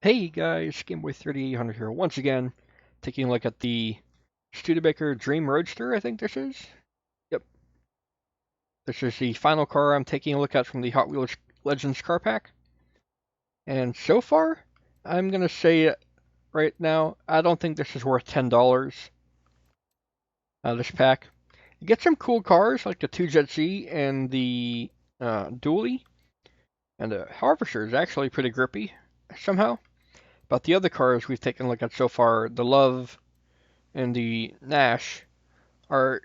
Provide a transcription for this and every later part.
Hey guys, Gameboy3800 here once again, taking a look at the Studebaker Dream Roadster, I think this is. Yep, this is the final car I'm taking a look at from the Hot Wheels Legends car pack. And so far, I'm gonna say it right now, I don't think this is worth $10. This pack. You get some cool cars like the 2Jet Z and the Dually, and the Harvester is actually pretty grippy somehow. But the other cars we've taken a look at so far, the Love and the Nash, are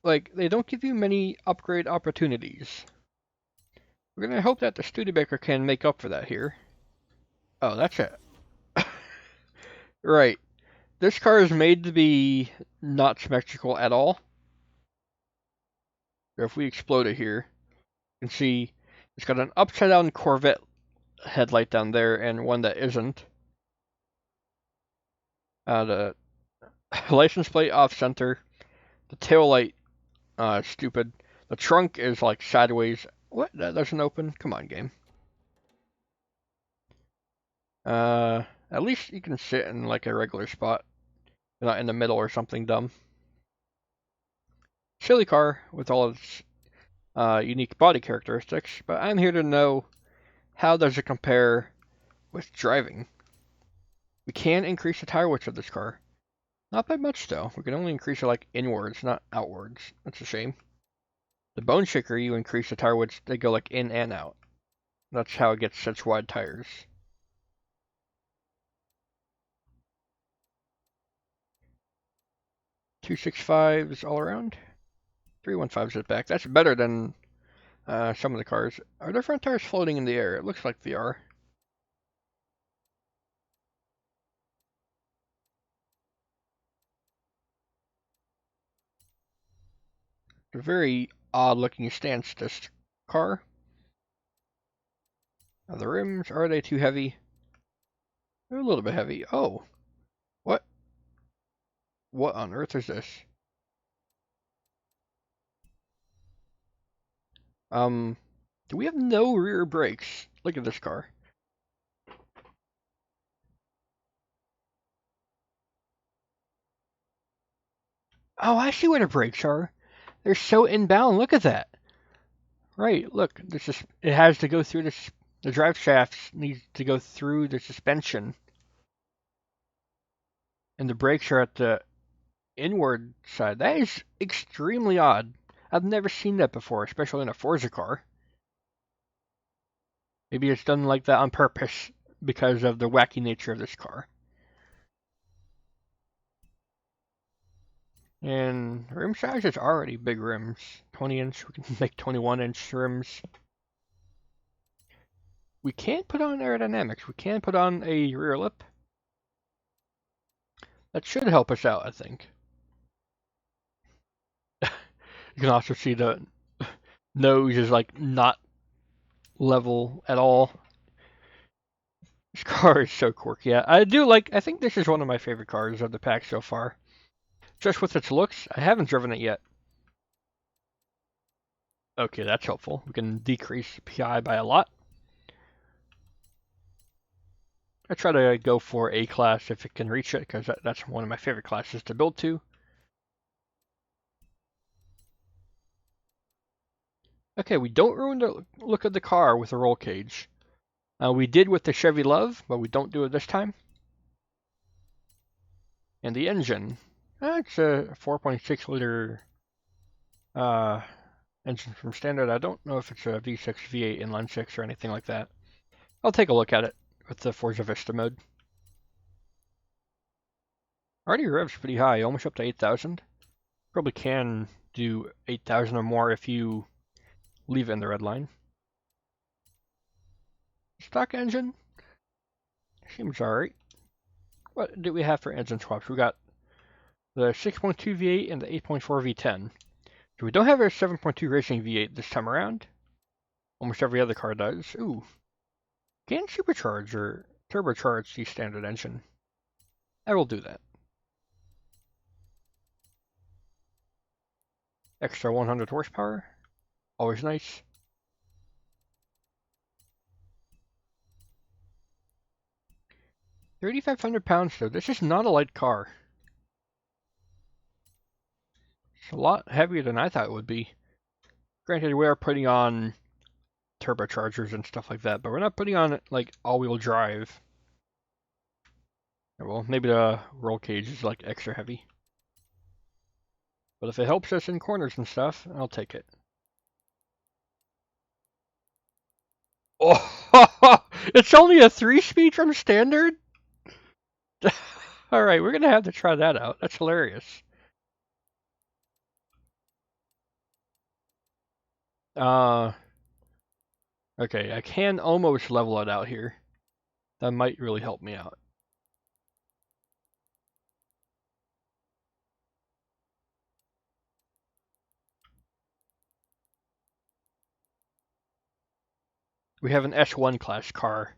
like they don't give you many upgrade opportunities. We're gonna hope that the Studebaker can make up for that here. Oh, that's it. Right. This car is made to be not symmetrical at all. So if we explode it here, you can see it's got an upside down Corvette headlight down there and one that isn't. The license plate off center. The tail light, stupid. The trunk is like sideways. What? That doesn't open? Come on, game. At least you can sit in like a regular spot, not in the middle or something dumb. Silly car with all its unique body characteristics, but I'm here to know how does it compare with driving. We can increase the tire width of this car. Not by much though. We can only increase it like inwards, not outwards. That's a shame. The Bone Shaker, you increase the tire width, they go like in and out. That's how it gets such wide tires. .265s all around. 315s at the back. That's better than some of the cars. Are their front tires floating in the air? It looks like they are. It's a very odd looking stance, this car. Now the rims, are they too heavy? They're a little bit heavy. Oh, what? What on earth is this? Do we have no rear brakes? Look at this car. Oh, I see where the brakes are. They're so inbound. Look at that. Right, look. This is, it has to go through this. The drive shafts needs to go through the suspension. And the brakes are at the inward side. That is extremely odd. I've never seen that before, especially in a Forza car. Maybe it's done like that on purpose because of the wacky nature of this car. And rim size is already big rims. 20-inch, we can make 21-inch rims. We can put on aerodynamics. We can put on a rear lip. That should help us out, I think. You can also see the nose is like not level at all. This car is so quirky. I think this is one of my favorite cars of the pack so far. Just with its looks, I haven't driven it yet. Okay, that's helpful. We can decrease PI by a lot. I try to go for A class if it can reach it, because that's one of my favorite classes to build to. Okay, we don't ruin the look of the car with a roll cage. We did with the Chevy Love, but we don't do it this time. And the engine. It's a 4.6 liter engine from standard. I don't know if it's a V6, V8, inline 6, or anything like that. I'll take a look at it with the Forza Vista mode. Already revs pretty high, almost up to 8,000. Probably can do 8,000 or more if you leave it in the red line. Stock engine seems alright. What do we have for engine swaps? We got the 6.2 V8 and the 8.4 V10. So we don't have a 7.2 Racing V8 this time around. Almost every other car does. Ooh. Can supercharge or turbocharge the standard engine. I will do that. Extra 100 horsepower. Always nice. 3,500 pounds though. This is not a light car. It's a lot heavier than I thought it would be. Granted, we are putting on turbochargers and stuff like that, but we're not putting on like all-wheel drive. Well, maybe the roll cage is like extra heavy. But if it helps us in corners and stuff, I'll take it. Oh, it's only a 3-speed from standard? Alright, we're gonna have to try that out. That's hilarious. Okay, I can almost level it out here. That might really help me out. We have an S1 class car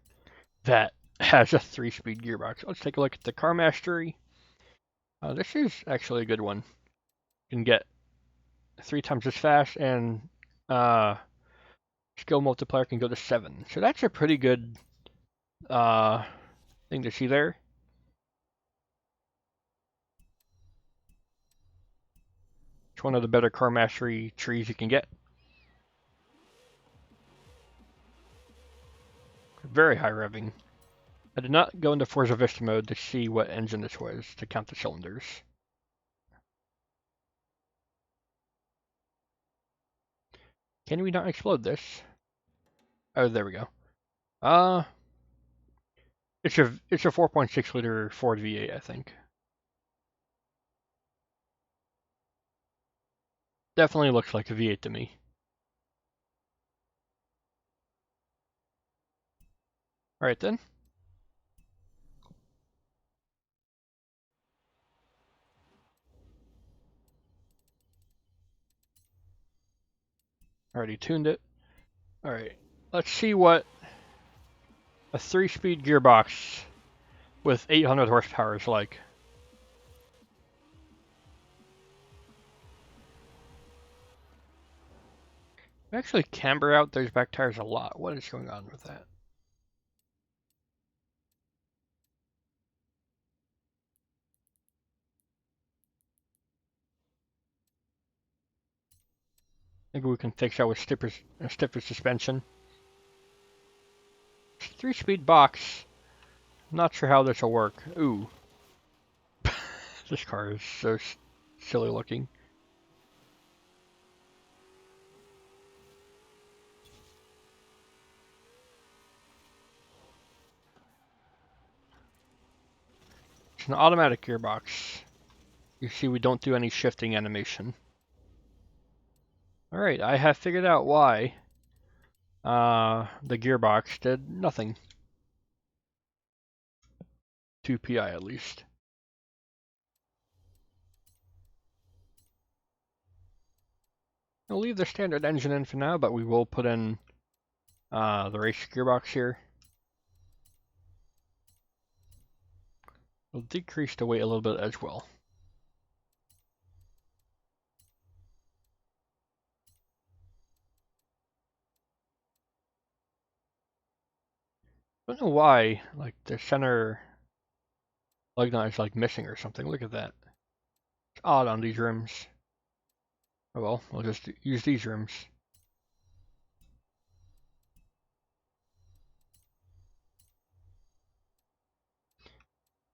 that has a 3-speed gearbox. Let's take a look at the car mastery. This is actually a good one. You can get 3 times as fast, and skill multiplier can go to 7. So that's a pretty good thing to see there. It's one of the better car mastery trees you can get. Very high revving. I did not go into Forza Vista mode to see what engine this was to count the cylinders. Can we not explode this? Oh, there we go. It's a 4.6 liter Ford V8, I think. Definitely looks like a V8 to me. Alright then. Already tuned it. Alright, let's see what a 3-speed gearbox with 800 horsepower is like. We actually camber out those back tires a lot. What is going on with that? Maybe we can fix that with stiffer suspension. 3-speed box. Not sure how this will work. Ooh. This car is so silly looking. It's an automatic gearbox. You see we don't do any shifting animation. Alright, I have figured out why the gearbox did nothing. 2 PI at least. I'll leave the standard engine in for now, but we will put in the race gearbox here. We'll decrease the weight a little bit as well. I don't know why, like the center lug nut is like missing or something. Look at that. It's odd on these rims. Oh well, we'll just use these rims.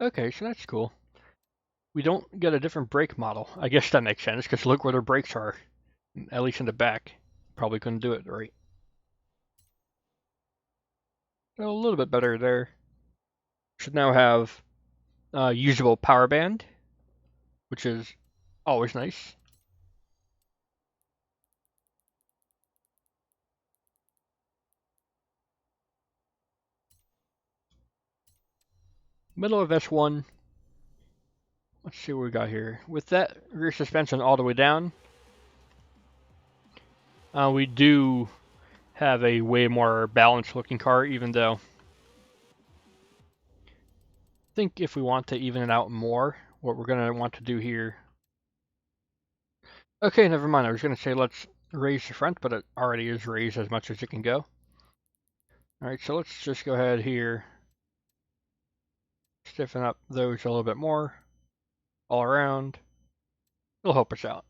Okay, so that's cool. We don't get a different brake model. I guess that makes sense, because look where their brakes are. At least in the back. Probably couldn't do it right. So a little bit better there. Should now have usable power band, which is always nice. Middle of S1. Let's see what we got here. With that rear suspension all the way down, we do have a way more balanced looking car, even though I think if we want to even it out more, what we're going to want to do here. Okay, never mind. I was going to say let's raise the front, but it already is raised as much as it can go. Alright, so let's just go ahead here. Stiffen up those a little bit more, all around. It'll help us out.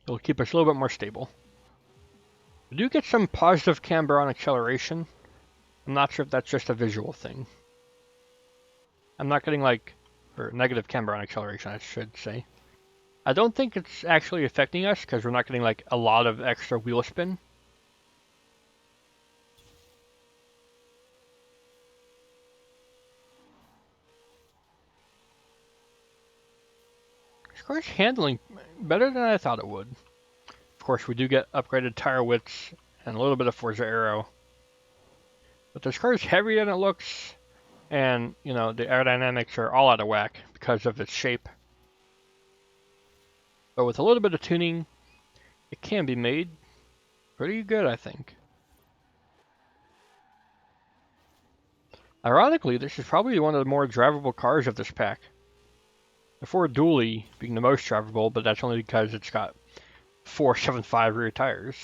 It'll keep us a little bit more stable. We do get some positive camber on acceleration. I'm not sure if that's just a visual thing. I'm not getting or negative camber on acceleration, I should say. I don't think it's actually affecting us because we're not getting a lot of extra wheel spin. This car's handling better than I thought it would. Of course, we do get upgraded tire widths and a little bit of Forza aero. But this car is heavier than it looks, and, the aerodynamics are all out of whack because of its shape. But with a little bit of tuning, it can be made pretty good, I think. Ironically, this is probably one of the more drivable cars of this pack. The Ford Dually being the most drivable, but that's only because it's got 475 rear tires.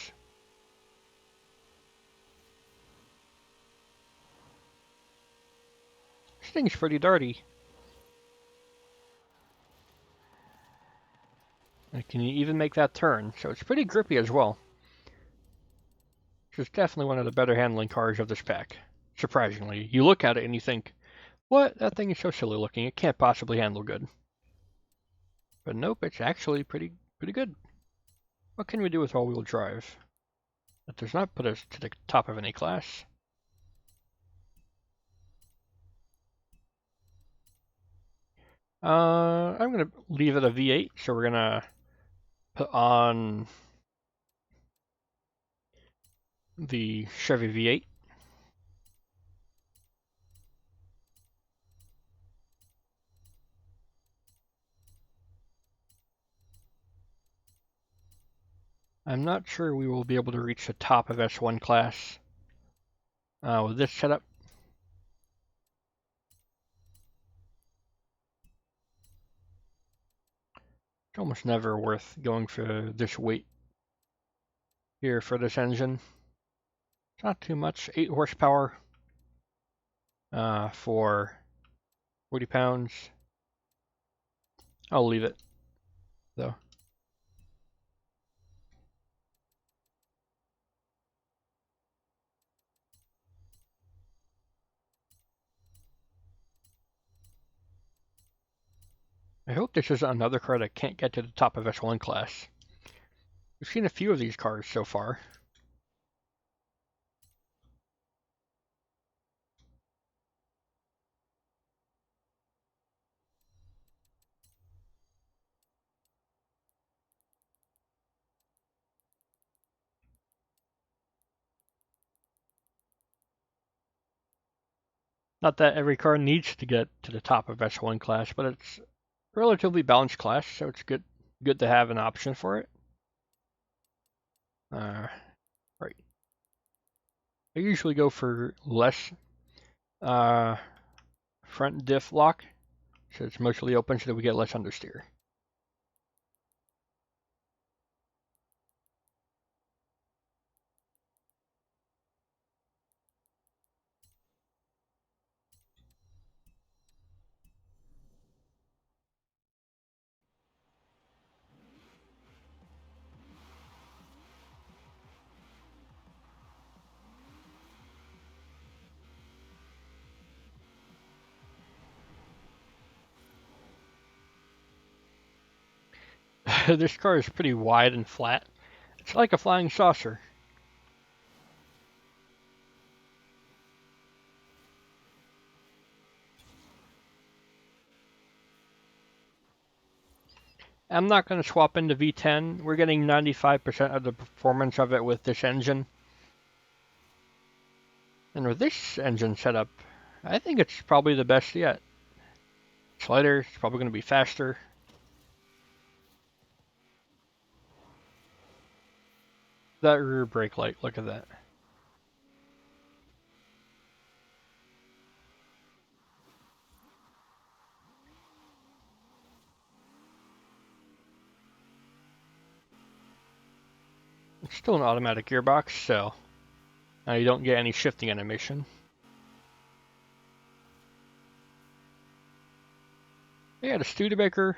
This thing's pretty dirty. And can you even make that turn? So it's pretty grippy as well. This is definitely one of the better handling cars of this pack. Surprisingly, you look at it and you think, what? That thing is so silly looking. It can't possibly handle good. But nope, it's actually pretty good. What can we do with all-wheel drive? That does not put us to the top of any class. I'm going to leave it a V8, so we're going to put on the Chevy V8. I'm not sure we will be able to reach the top of S1 class with this setup. It's almost never worth going for this weight here for this engine. It's not too much, 8 horsepower for 40 pounds. I'll leave it, though. I hope this isn't another car that can't get to the top of S1 class. We've seen a few of these cars so far. Not that every car needs to get to the top of S1 class, but it's a relatively balanced class, so it's good to have an option for it. Right. I usually go for less front diff lock, so it's mostly open so that we get less understeer. This car is pretty wide and flat. It's like a flying saucer. I'm not going to swap into V10. We're getting 95% of the performance of it with this engine. And with this engine setup, I think it's probably the best yet. It's lighter, it's probably going to be faster. That rear brake light, look at that. it's still an automatic gearbox, so you don't get any shifting animation. Yeah, the Studebaker,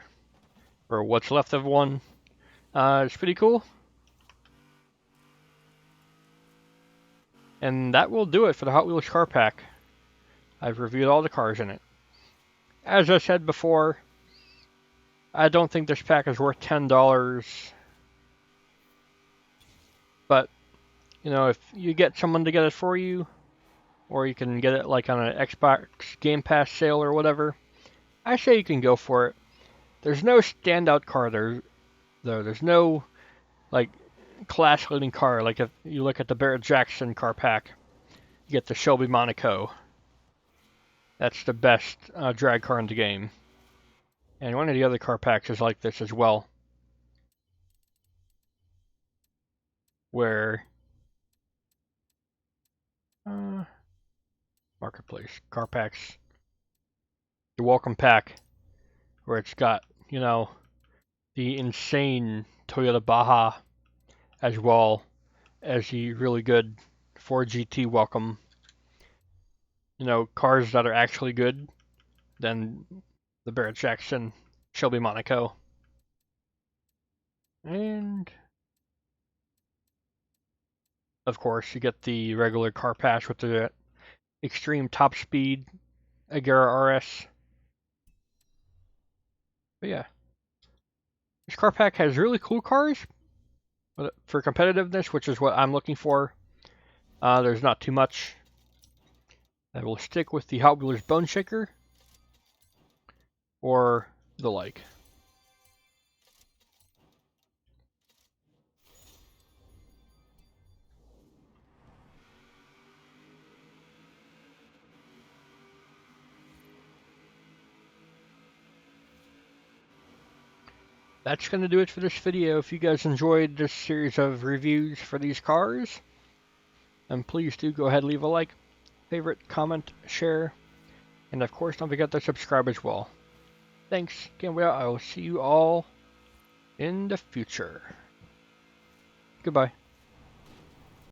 or what's left of one, it's pretty cool. And that will do it for the Hot Wheels car pack. I've reviewed all the cars in it. As I said before, I don't think this pack is worth $10. But, you know, if you get someone to get it for you, or you can get it like on an Xbox Game Pass sale or whatever, I say you can go for it. There's no standout car there, though. There's no, like, class-leading car. Like if you look at the Barrett-Jackson car pack, you get the Shelby Monaco. That's the best drag car in the game. And one of the other car packs is like this as well, where Marketplace car packs, the welcome pack, where it's got, you know, the insane Toyota Baja as well as the really good Ford GT welcome. You know, cars that are actually good than the Barrett-Jackson Shelby Monaco. And of course, you get the regular car pass with the extreme top speed Agera RS. But yeah, this car pack has really cool cars, but for competitiveness, which is what I'm looking for, there's not too much. I will stick with the Hot Wheels Bone Shaker or the like. That's going to do it for this video. If you guys enjoyed this series of reviews for these cars, then please do go ahead and leave a like, favorite, comment, share, and of course don't forget to subscribe as well. Thanks, again, I will see you all in the future. Goodbye.